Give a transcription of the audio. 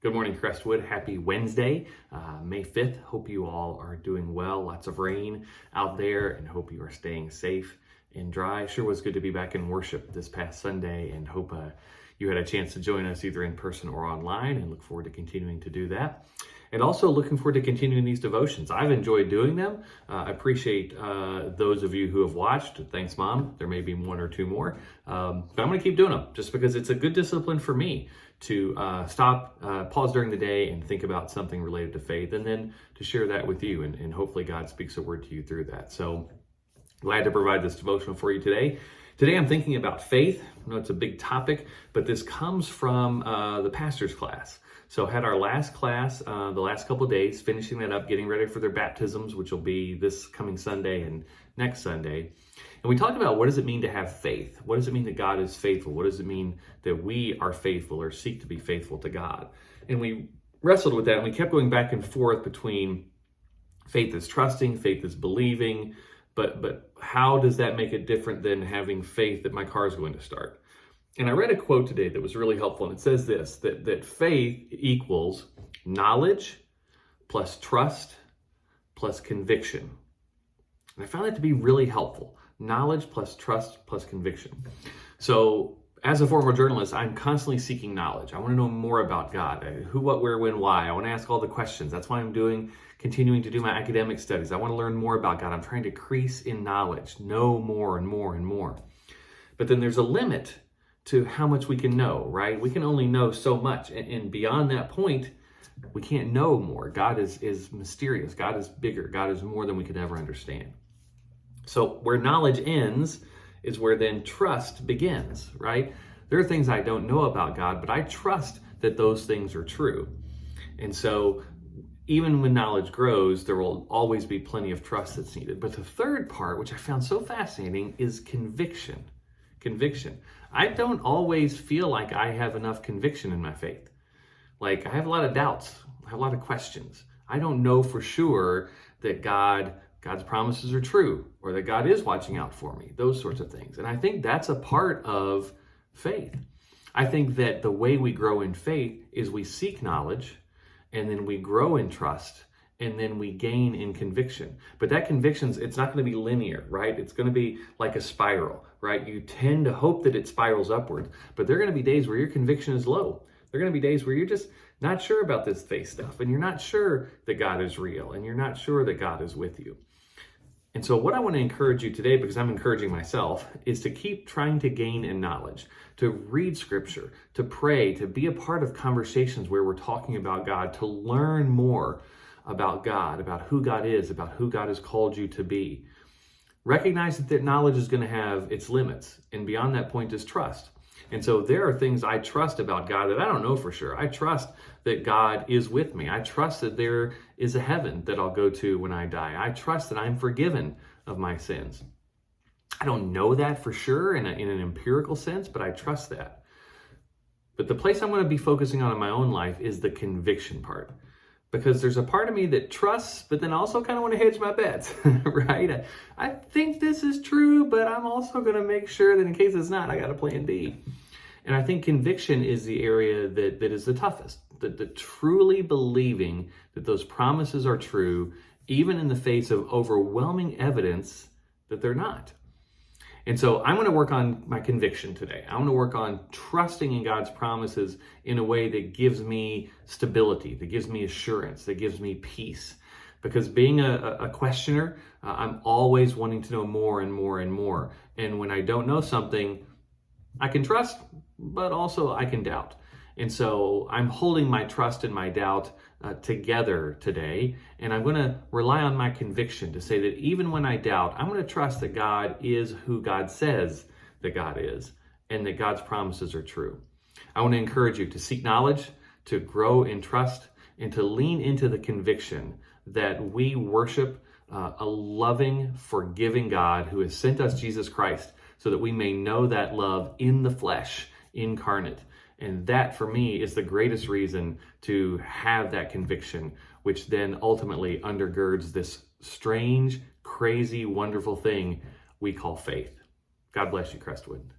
Good morning, Crestwood. Happy Wednesday, May 5th. Hope you all are doing well. Lots of rain out there and hope you are staying safe and dry. Sure was good to be back in worship this past Sunday and hope you had a chance to join us either in person or online, and look forward to continuing to do that. And also looking forward to continuing these devotions. I've enjoyed doing them. I appreciate those of you who have watched. Thanks, Mom. There may be one or two more. But I'm going to keep doing them just because it's a good discipline for me to stop, pause during the day and think about something related to faith, and then to share that with you. And hopefully God speaks a word to you through that. So glad to provide this devotional for you today. Today I'm thinking about faith. I know it's a big topic, but this comes from the pastor's class. So had our last class the last couple of days, finishing that up, getting ready for their baptisms, which will be this coming Sunday and next Sunday. And we talked about, what does it mean to have faith? What does it mean that God is faithful? What does it mean that we are faithful or seek to be faithful to God? And we wrestled with that, and we kept going back and forth between faith is trusting, faith is believing, but how does that make it different than having faith that my car is going to start? And I read a quote today that was really helpful, and it says this, that faith equals knowledge plus trust plus conviction. And I found that to be really helpful. Knowledge plus trust plus conviction. So as a former journalist, I'm constantly seeking knowledge. I want to know more about God. Who, what, where, when, why. I want to ask all the questions. That's why I'm continuing to do my academic studies. I want to learn more about God. I'm trying to increase in knowledge, know more and more and more. But then there's a limit to how much we can know, right? We can only know so much. And beyond that point, we can't know more. God is mysterious. God is bigger. God is more than we could ever understand. So where knowledge ends is where then trust begins, right? There are things I don't know about God, but I trust that those things are true. And so even when knowledge grows, there will always be plenty of trust that's needed. But the third part, which I found so fascinating, is conviction. Conviction. I don't always feel like I have enough conviction in my faith. Like, I have a lot of doubts. I have a lot of questions. I don't know for sure that God's promises are true, or that God is watching out for me, those sorts of things. And I think that's a part of faith. I think that the way we grow in faith is we seek knowledge, and then we grow in trust, and then we gain in conviction. But that conviction's, it's not going to be linear, right? It's going to be like a spiral, right? You tend to hope that it spirals upward, but there are going to be days where your conviction is low. There are going to be days where you're just not sure about this faith stuff, and you're not sure that God is real, and you're not sure that God is with you. And so what I want to encourage you today, because I'm encouraging myself, is to keep trying to gain in knowledge, to read scripture, to pray, to be a part of conversations where we're talking about God, to learn more about God, about who God is, about who God has called you to be. Recognize that knowledge is going to have its limits, and beyond that point is trust. And so there are things I trust about God that I don't know for sure. I trust that God is with me. I trust that there is a heaven that I'll go to when I die. I trust that I'm forgiven of my sins. I don't know that for sure in an empirical sense, but I trust that. But the place I'm going to be focusing on in my own life is the conviction part. Because there's a part of me that trusts, but then also kind of want to hedge my bets, right? I think this is true, but I'm also going to make sure that in case it's not, I got a plan B. And I think conviction is the area that is the toughest, the truly believing that those promises are true, even in the face of overwhelming evidence that they're not. And so I'm going to work on my conviction today. I want to work on trusting in God's promises in a way that gives me stability, that gives me assurance, that gives me peace. Because being a questioner, I'm always wanting to know more and more and more. And when I don't know something, I can trust, but also I can doubt. And so I'm holding my trust and my doubt together today, and I'm going to rely on my conviction to say that even when I doubt, I'm going to trust that God is who God says that God is, and that God's promises are true. I want to encourage you to seek knowledge, to grow in trust, and to lean into the conviction that we worship a loving, forgiving God who has sent us Jesus Christ so that we may know that love in the flesh, incarnate. And that, for me, is the greatest reason to have that conviction, which then ultimately undergirds this strange, crazy, wonderful thing we call faith. God bless you, Crestwood.